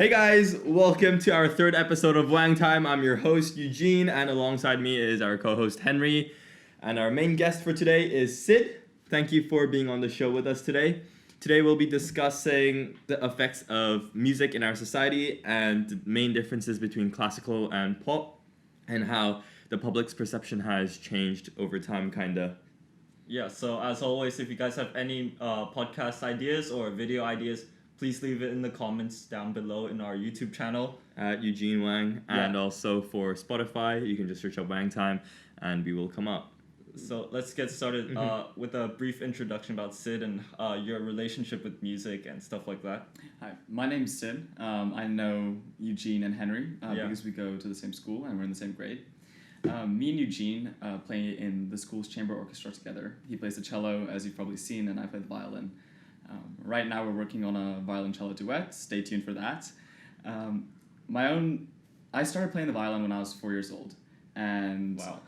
Hey guys, welcome to our third episode of Wang Time. I'm your host Eugene, and alongside me is our co-host Henry. And our main guest for today is Sid. Thank you for being on the show with us today. Today we'll be discussing the effects of music in our society and the main differences between classical and pop, and how the public's perception has changed over time, kinda. Yeah, so as always, if you guys have any podcast ideas or video ideas, please leave it in the comments down below in our YouTube channel. At Eugene Wang, and Yeah. also for Spotify, you can just search up Wang Time and we will come up. So let's get started with a brief introduction about Sid and your relationship with music and stuff like that. Hi, my name's Sid. I know Eugene and Henry Yeah. because we go to the same school and we're in the same grade. Me and Eugene play in the school's chamber orchestra together. He plays the cello, as you've probably seen, and I play the violin. Right now we're working on a violin-cello duet. Stay tuned for that. I started playing the violin when I was 4 years old, and Wow.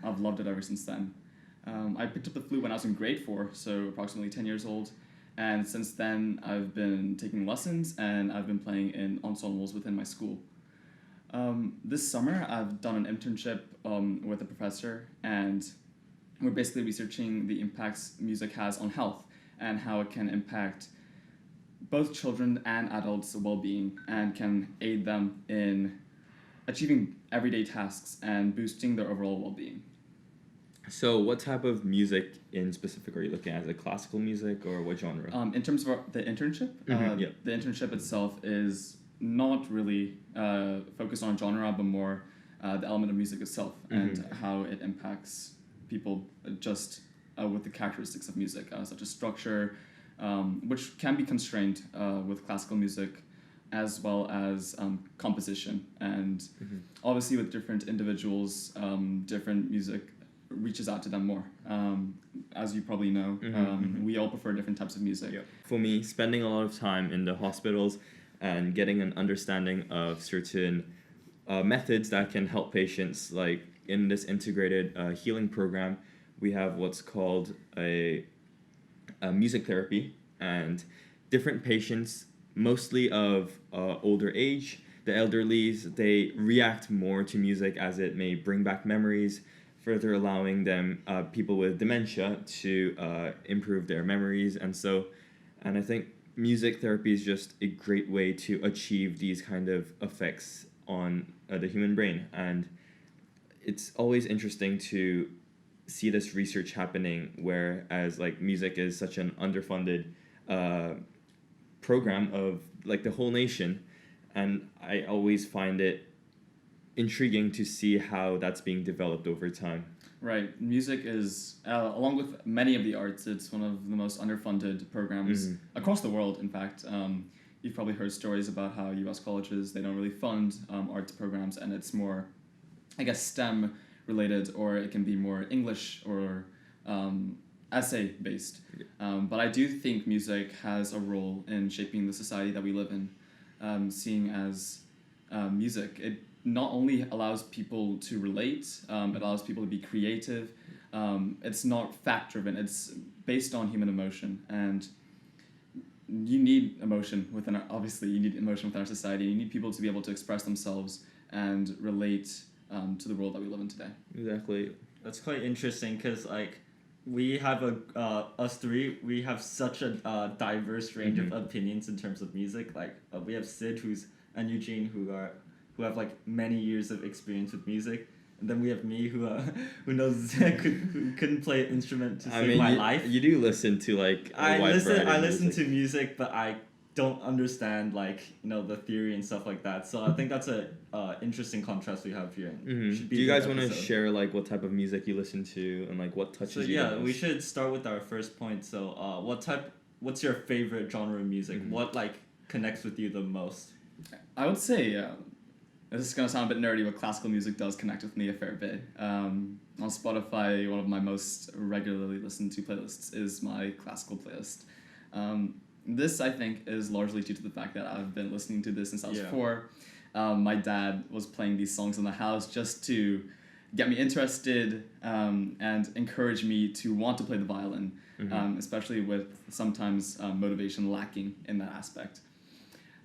I've loved it ever since then. I picked up the flute when I was in grade 4, so approximately 10 years old, and since then I've been taking lessons and I've been playing in ensembles within my school. This summer I've done an internship with a professor, and we're basically researching the impacts music has on health and how it can impact both children and adults' well-being and can aid them in achieving everyday tasks and boosting their overall well-being. So, what type of music in specific are you looking at? Is it classical music or what genre? In terms of the internship, Yeah. the internship itself is not really focused on genre, but more the element of music itself and how it impacts people just with the characteristics of music, such as structure, which can be constrained with classical music, as well as composition. And obviously with different individuals, different music reaches out to them more. As you probably know, we all prefer different types of music. Yeah. For me, spending a lot of time in the hospitals and getting an understanding of certain methods that can help patients, like in this integrated healing program, we have what's called a music therapy, and different patients, mostly of older age, the elderlies, they react more to music as it may bring back memories, further allowing them, people with dementia, to improve their memories. And I think music therapy is just a great way to achieve these kind of effects on the human brain. And it's always interesting to see this research happening, whereas like music is such an underfunded program of like the whole nation, and I always find it intriguing to see how that's being developed over time. Right. Music is, along with many of the arts, it's one of the most underfunded programs across the world, in fact. You've probably heard stories about how U.S. colleges, they don't really fund arts programs, and it's more, I guess, STEM related, or it can be more English or essay based. But I do think music has a role in shaping the society that we live in, seeing as music, it not only allows people to relate, it allows people to be creative. It's not fact driven, it's based on human emotion, and you need emotion within you need emotion within our society. You need people to be able to express themselves and relate to the world that we live in today. Exactly. That's quite interesting because we have us three, we have such a diverse range of opinions in terms of music. We have Sid and Eugene who have like many years of experience with music, and then we have me who knows who couldn't play an instrument to save my life. You do listen to like a I wide variety of listen music. to music, but I don't understand the theory and stuff like that. So I think that's a interesting contrast we have here. And should be Do you a good guys want to episode. share like what type of music you listen to and like what touches So you? yeah, the most? we should start with our first point. So what's your favorite genre of music? What connects with you the most? I would say, this is going to sound a bit nerdy, but classical music does connect with me a fair bit. On Spotify, one of my most regularly listened to playlists is my classical playlist. This, I think, is largely due to the fact that I've been listening to this since I was 4. My dad was playing these songs in the house just to get me interested and encourage me to want to play the violin, especially with sometimes motivation lacking in that aspect.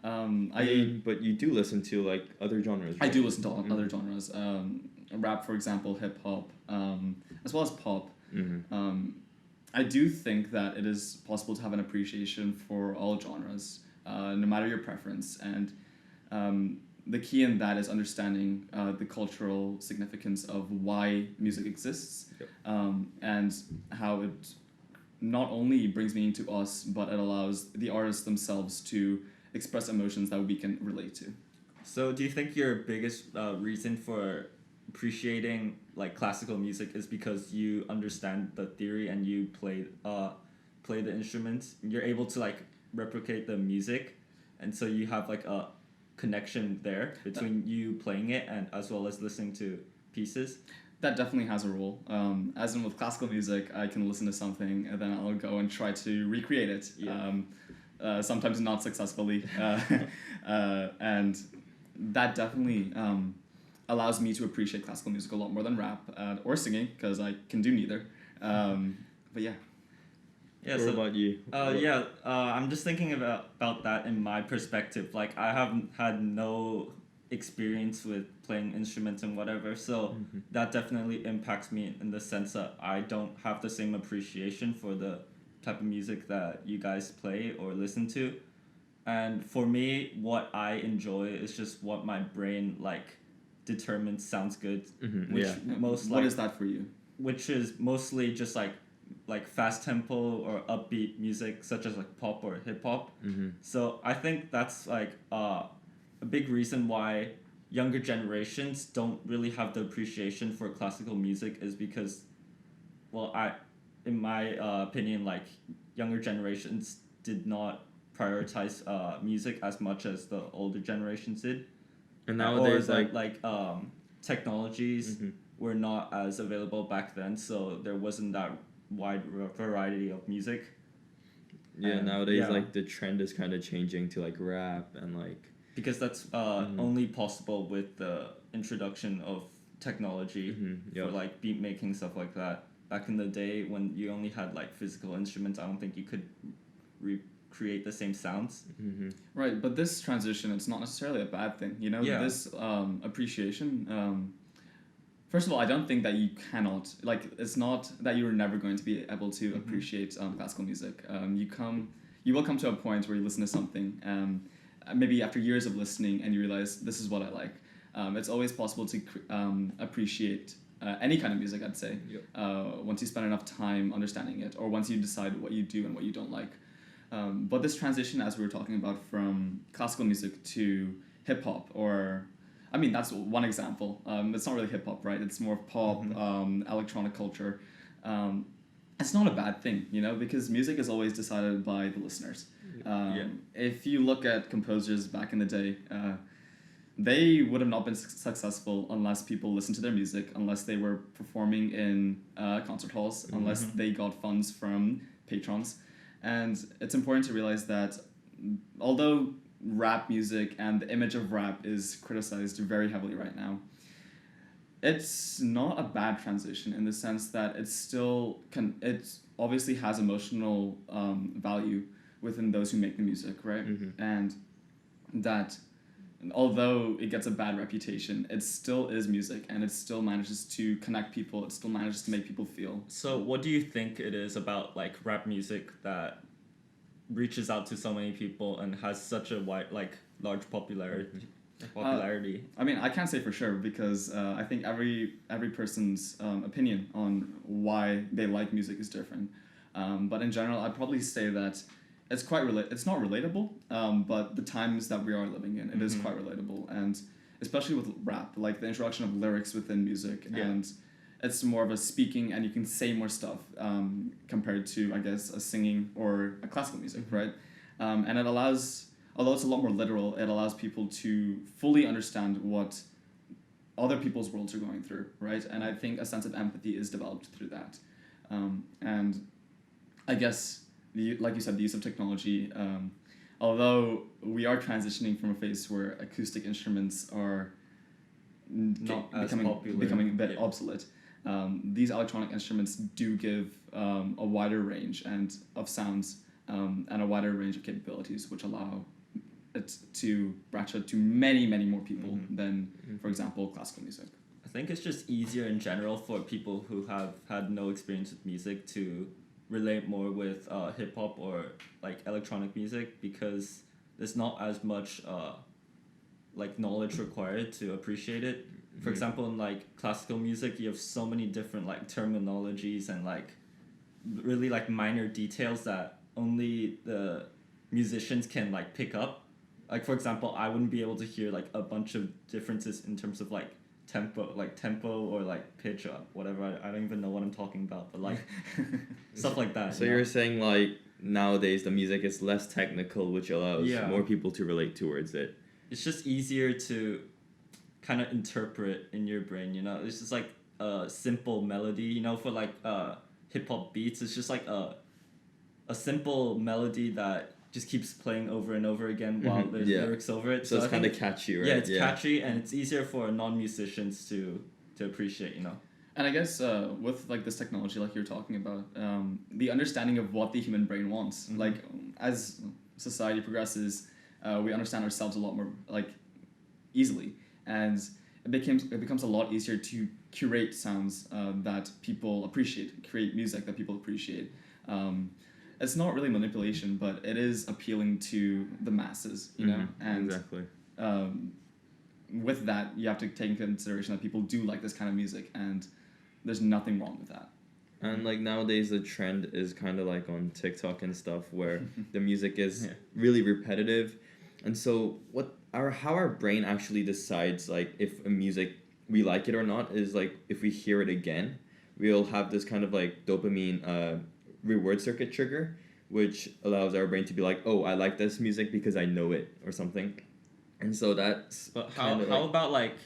But you do listen to like other genres, I right? do listen to other genres. Rap, for example, hip hop, as well as pop. I do think that it is possible to have an appreciation for all genres, no matter your preference. And the key in that is understanding the cultural significance of why music exists, Yep. and how it not only brings meaning to us, but it allows the artists themselves to express emotions that we can relate to. So, do you think your biggest reason for appreciating like classical music is because you understand the theory and you play the instruments? You're able to like replicate the music, and so you have like a connection there between you playing it and as well as listening to pieces. That definitely has a role. As in with classical music, I can listen to something and then I'll go and try to recreate it. Yeah. Sometimes not successfully, and that definitely allows me to appreciate classical music a lot more than rap or singing, because I can do neither. But yeah. Yeah. What So, about you? I'm just thinking about that in my perspective. Like, I haven't had no experience with playing instruments and whatever, so that definitely impacts me in the sense that I don't have the same appreciation for the type of music that you guys play or listen to. And for me, what I enjoy is just what my brain like determines sounds good, which Yeah. most What like is that for you? which is mostly just like fast tempo or upbeat music such as like pop or hip hop. So I think that's like a big reason why younger generations don't really have the appreciation for classical music is because, well, in my opinion, like younger generations did not prioritize music as much as the older generations did. And nowadays, or like, that, technologies were not as available back then, so there wasn't that wide variety of music. yeah, And, nowadays, yeah. like the trend is kind of changing to like rap and like. Because that's only possible with the introduction of technology Yep. for like beat making, stuff like that. Back in the day when you only had like physical instruments, I don't think you could recreate the same sounds. Right, but this transition, it's not necessarily a bad thing. You know, Yeah. this appreciation. First of all, I don't think that you cannot, like, it's not that you're never going to be able to appreciate classical music. You will come to a point where you listen to something, maybe after years of listening, and you realize this is what I like. It's always possible to appreciate any kind of music, I'd say, once you spend enough time understanding it, or once you decide what you do and what you don't like. But this transition, as we were talking about, from classical music to hip hop, or I mean, that's one example. It's not really hip hop, right? It's more pop, electronic culture. It's not a bad thing, you know, because music is always decided by the listeners. If you look at composers back in the day, they would have not been successful unless people listened to their music, unless they were performing in concert halls, unless they got funds from patrons. And it's important to realize that although rap music and the image of rap is criticized very heavily right now, it's not a bad transition in the sense that it obviously has emotional value within those who make the music, right? And that although it gets a bad reputation, it still is music, and it still manages to connect people, it still manages to make people feel. So what do you think it is about like rap music that reaches out to so many people and has such a large popularity? I mean, I can't say for sure, because I think every person's opinion on why they like music is different. But in general, I'd probably say that it's quite it's not relatable, but the times that we are living in, it is quite relatable, and especially with rap, like the introduction of lyrics within music, and it's more of a speaking, and you can say more stuff compared to, I guess, a singing or a classical music, right? And it allows, although it's a lot more literal, it allows people to fully understand what other people's worlds are going through, right? And I think a sense of empathy is developed through that. And I guess, like you said, the use of technology, although we are transitioning from a phase where acoustic instruments are Not as becoming a bit yeah. obsolete, these electronic instruments do give a wider range of sounds and a wider range of capabilities, which allow it to branch out to many, many more people than, for example, classical music. I think it's just easier in general for people who have had no experience with music to relate more with hip hop or like electronic music, because there's not as much like knowledge required to appreciate it. For example, in like classical music, you have so many different like terminologies and like really like minor details that only the musicians can like pick up. Like for example, I wouldn't be able to hear like a bunch of differences in terms of like tempo or like pitch or whatever. I don't even know what I'm talking about, but like stuff like that. So you're saying like nowadays the music is less technical, which allows more people to relate towards it. It's just easier to kind of interpret in your brain, you know. It's just like a simple melody, you know, for like hip hop beats. It's just like a simple melody that just keeps playing over and over again while there's lyrics over it. So it's kind of catchy, right? Yeah, it's catchy, and it's easier for non-musicians to appreciate, you know. And I guess with like this technology, like you're talking about, the understanding of what the human brain wants, like as society progresses, we understand ourselves a lot more like easily, and it becomes a lot easier to curate sounds that people appreciate, create music that people appreciate. It's not really manipulation, but it is appealing to the masses, you know. And exactly. With that, you have to take into consideration that people do like this kind of music, and there's nothing wrong with that. And like nowadays, the trend is kind of like on TikTok and stuff, where the music is really repetitive, and so how our brain actually decides like if a music we like it or not is like if we hear it again, we'll have this kind of like dopamine reward circuit trigger, which allows our brain to be like, oh, I like this music because I know it or something, and so that's. But how about like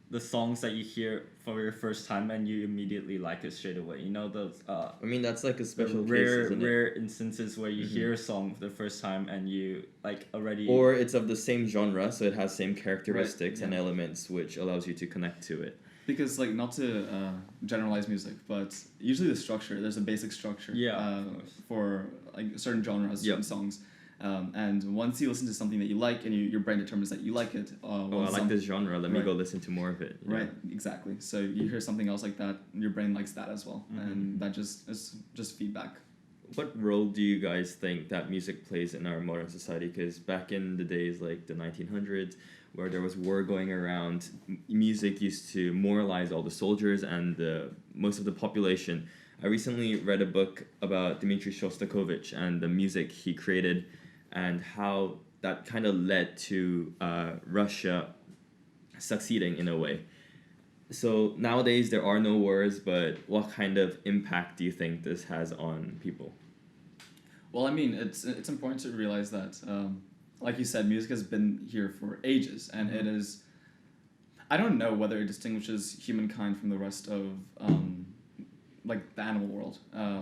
the songs that you hear for your first time and you immediately like it straight away? You know those. I mean that's like a special rare instances where you hear a song for the first time and you like already. Or it's of the same genre, so it has same characteristics and elements, which allows you to connect to it. Because like not to generalize music, but usually there's a basic structure for like certain genres, certain songs. And once you listen to something that you like and your brain determines that you like it. I like this genre, let me go listen to more of it. Right, exactly. So you hear something else like that, your brain likes that as well. And that is just feedback. What role do you guys think that music plays in our modern society? Because back in the days like the 1900s, where there was war going around, music used to moralize all the soldiers and most of the population. I recently read a book about Dmitri Shostakovich and the music he created and how that kind of led to Russia succeeding in a way. So nowadays there are no wars, but what kind of impact do you think this has on people? Well, I mean, it's important to realize that, like you said, music has been here for ages, and it is. I don't know whether it distinguishes humankind from the rest of like the animal world,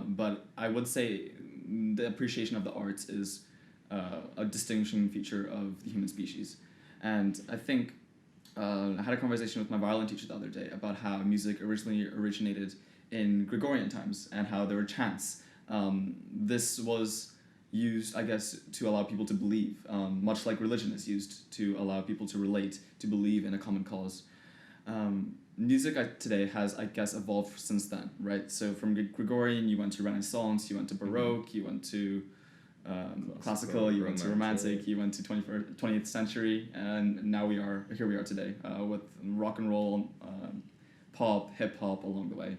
but I would say the appreciation of the arts is a distinguishing feature of the human species, and I think. I had a conversation with my violin teacher the other day about how music originally originated in Gregorian times and how there were chants. This was used, I guess, to allow people to believe, much like religion is used to allow people to relate, to believe in a common cause. Music today has, I guess, evolved since then, right? So from Gregorian, you went to Renaissance, you went to Baroque, you went to classical, you went to romantic, you went to 20th century, and now here we are today with rock and roll, pop, hip hop along the way.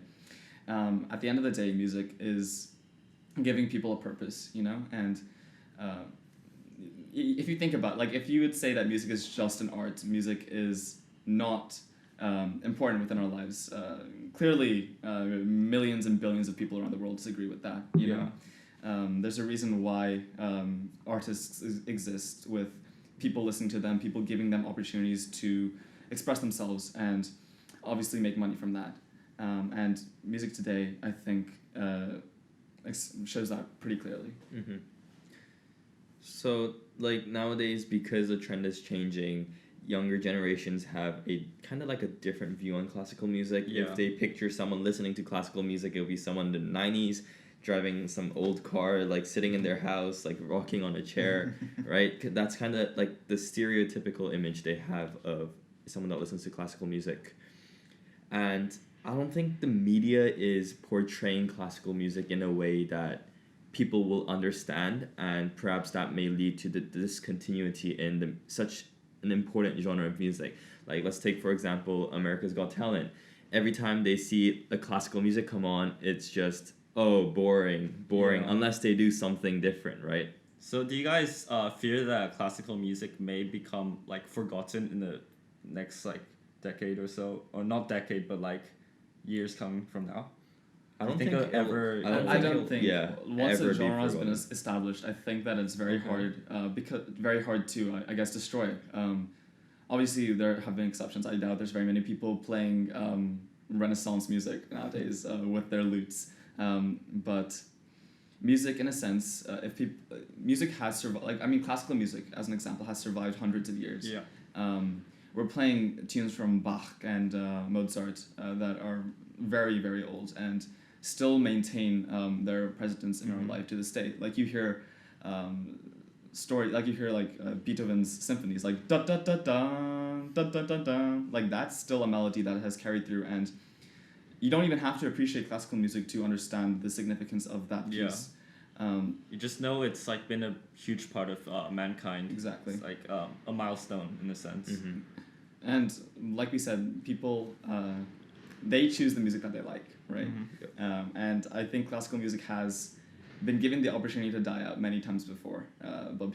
At the end of the day, music is giving people a purpose, you know, and if you think about, like, if you would say that music is just an art, music is not important within our lives. Clearly, millions and billions of people around the world disagree with that, you know. There's a reason why artists exist, with people listening to them, people giving them opportunities to express themselves and obviously make money from that. And music today, I think, shows that pretty clearly. Mm-hmm. So, like, nowadays, because the trend is changing, younger generations have a kind of like a different view on classical music. Yeah. If they picture someone listening to classical music, it'll be someone in the 90s driving some old car, like sitting in their house, like rocking on a chair, right? That's kind of like the stereotypical image they have of someone that listens to classical music. And I don't think the media is portraying classical music in a way that people will understand, and perhaps that may lead to the discontinuity in such an important genre of music. Like, let's take, for example, America's Got Talent. Every time they see the classical music come on, it's just, oh, boring, Yeah. unless they do something different, right? So do you guys fear that classical music may become like forgotten in the next like decade or so, or not decade, but like years coming from now? I don't think think it'll ever- I don't think once ever a be genre has been forgotten. established, I think that it's very hard to I guess destroy. Obviously, there have been exceptions. I doubt there's very many people playing Renaissance music nowadays with their lutes. But music, in a sense, music has survived. Like, I mean, classical music, as an example, has survived hundreds of years. Yeah. We're playing tunes from Bach and Mozart that are very, very old and still maintain their presence in our life to this day. Like, you hear Beethoven's symphonies, like da da da da da da da da. Like, that's still a melody that has carried through, and you don't even have to appreciate classical music to understand the significance of that piece. You just know it's like been a huge part of mankind. Exactly. It's like a milestone in a sense. Mm-hmm. And like we said, people they choose the music that they like, right? And I think classical music has been given the opportunity to die out many times before, but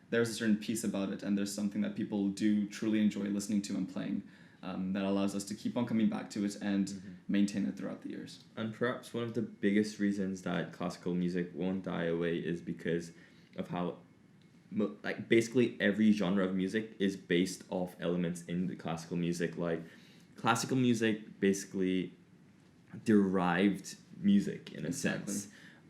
there's a certain piece about it, and there's something that people do truly enjoy listening to and playing, that allows us to keep on coming back to it and maintain it throughout the years. And perhaps one of the biggest reasons that classical music won't die away is because of how, like, basically every genre of music is based off elements in the classical music. Like, classical music basically derived music in a sense.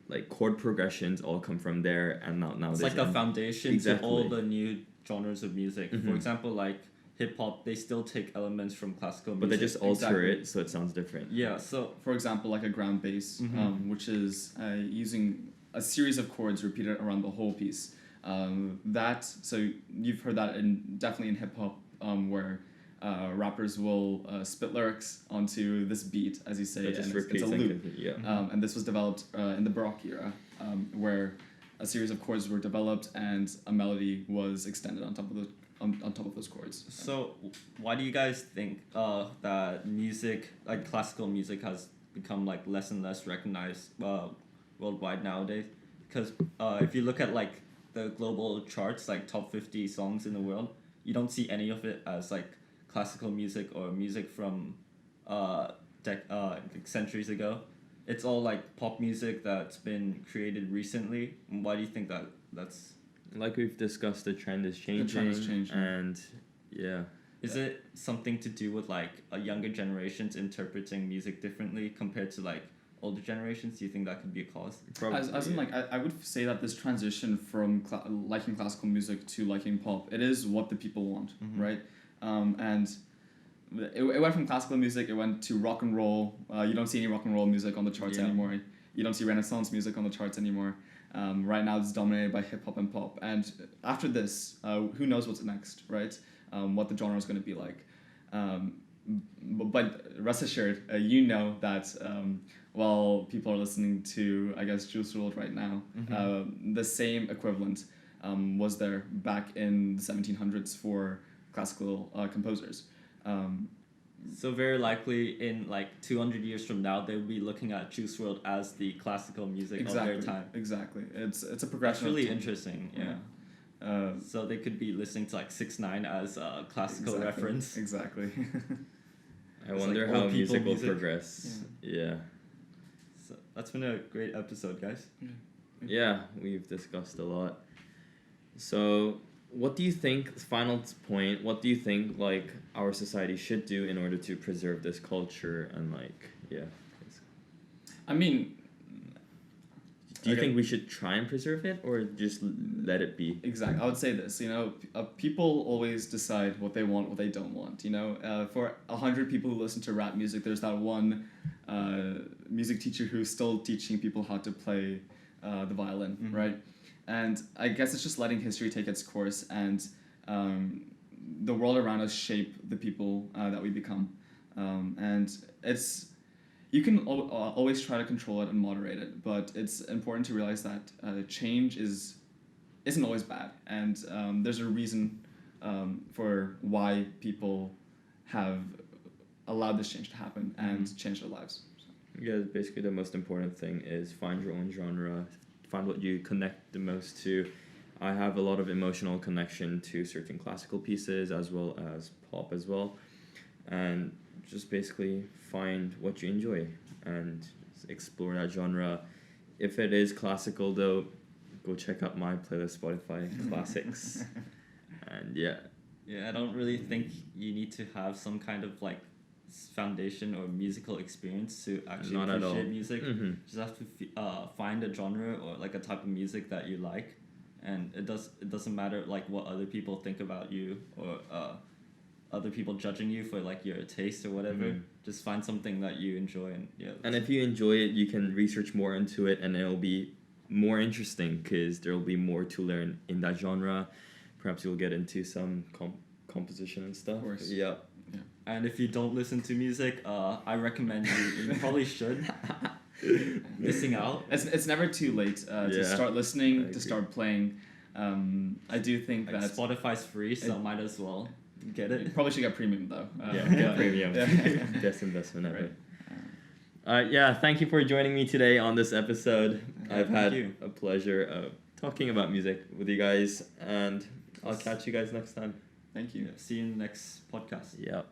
Like, chord progressions all come from there, and now It's like the foundation to all Exactly. the new genres of music. For example, like hip hop, they still take elements from classical music. but they just alter Exactly. it so it sounds different. Yeah, so For example, like a ground bass, which is using a series of chords repeated around the whole piece. So you've heard that definitely in hip hop, where rappers will spit lyrics onto this beat, as you say, It just and repeats it's a and loop. yeah. And this was developed in the Baroque era, where a series of chords were developed and a melody was extended on top of on top of those chords. So why do you guys think that music, like classical music, has become like less and less recognized worldwide nowadays? Because if you look at like the global charts, like top 50 songs in the world, you don't see any of it as like classical music or music from centuries ago. It's all like pop music that's been created recently. Why do you think that's? Like we've discussed, the trend is changing. The trend is changing. And yeah. Is it something to do with like younger generations interpreting music differently compared to like older generations? Do you think that could be a cause? As in, like, I would say that this transition from liking classical music to liking pop, it is what the people want, right? And it went from classical music, it went to rock and roll. You don't see any rock and roll music on the charts anymore. You don't see Renaissance music on the charts anymore. Right now it's dominated by hip hop and pop. And after this, who knows what's next, right? What the genre is going to be like. But rest assured, you know that while people are listening to, I guess, Juice WRLD right now, the same equivalent was there back in the 1700s for classical composers. So very likely in like 200 years from now, they'll be looking at Juice WRLD as the classical music of their time. Exactly. It's a That's progression. really of time. interesting. Yeah. So they could be listening to like 6ix9ine as a classical reference. Exactly. I wonder like how old music people will progress. Yeah. So that's been a great episode, guys. Yeah, we've discussed a lot. So, what do you think, final point, what do you think, like, our society should do in order to preserve this culture and, like, yeah. I mean, do you think we should try and preserve it or just let it be? Exactly. I would say this, people always decide what they want, what they don't want, For 100 people who listen to rap music, there's that one music teacher who's still teaching people how to play the violin, right? And I guess it's just letting history take its course and the world around us shape the people that we become. And you can always try to control it and moderate it, but it's important to realize that change isn't always bad, and there's a reason for why people have allowed this change to happen and change their lives. Yeah, basically the most important thing is find your own genre, find what you connect the most to. I have a lot of emotional connection to certain classical pieces as well as pop as well, and just basically find what you enjoy and explore that genre. If it is classical though, go check out my playlist Spotify classics. And yeah, I don't really think you need to have some kind of like foundation or musical experience to actually Not at all. appreciate music. Just have to find a genre or like a type of music that you like, and it doesn't matter like what other people think about you or other people judging you for like your taste or whatever. Just find something that you enjoy, and and if you enjoy it, you can research more into it, and it'll be more interesting because there'll be more to learn in that genre. Perhaps you'll get into some composition and stuff. Of course. Yeah. And if you don't listen to music, I recommend you probably should. Missing out. It's never too late to start listening, to start playing. I do think Like that Spotify's free, so might as well get it. you probably should get premium though. Get premium. Best investment ever. Right. Thank you for joining me today on this episode. I've had a pleasure of talking about music with you guys, and I'll catch you guys next time. Thank you. See you in the next podcast. Yeah.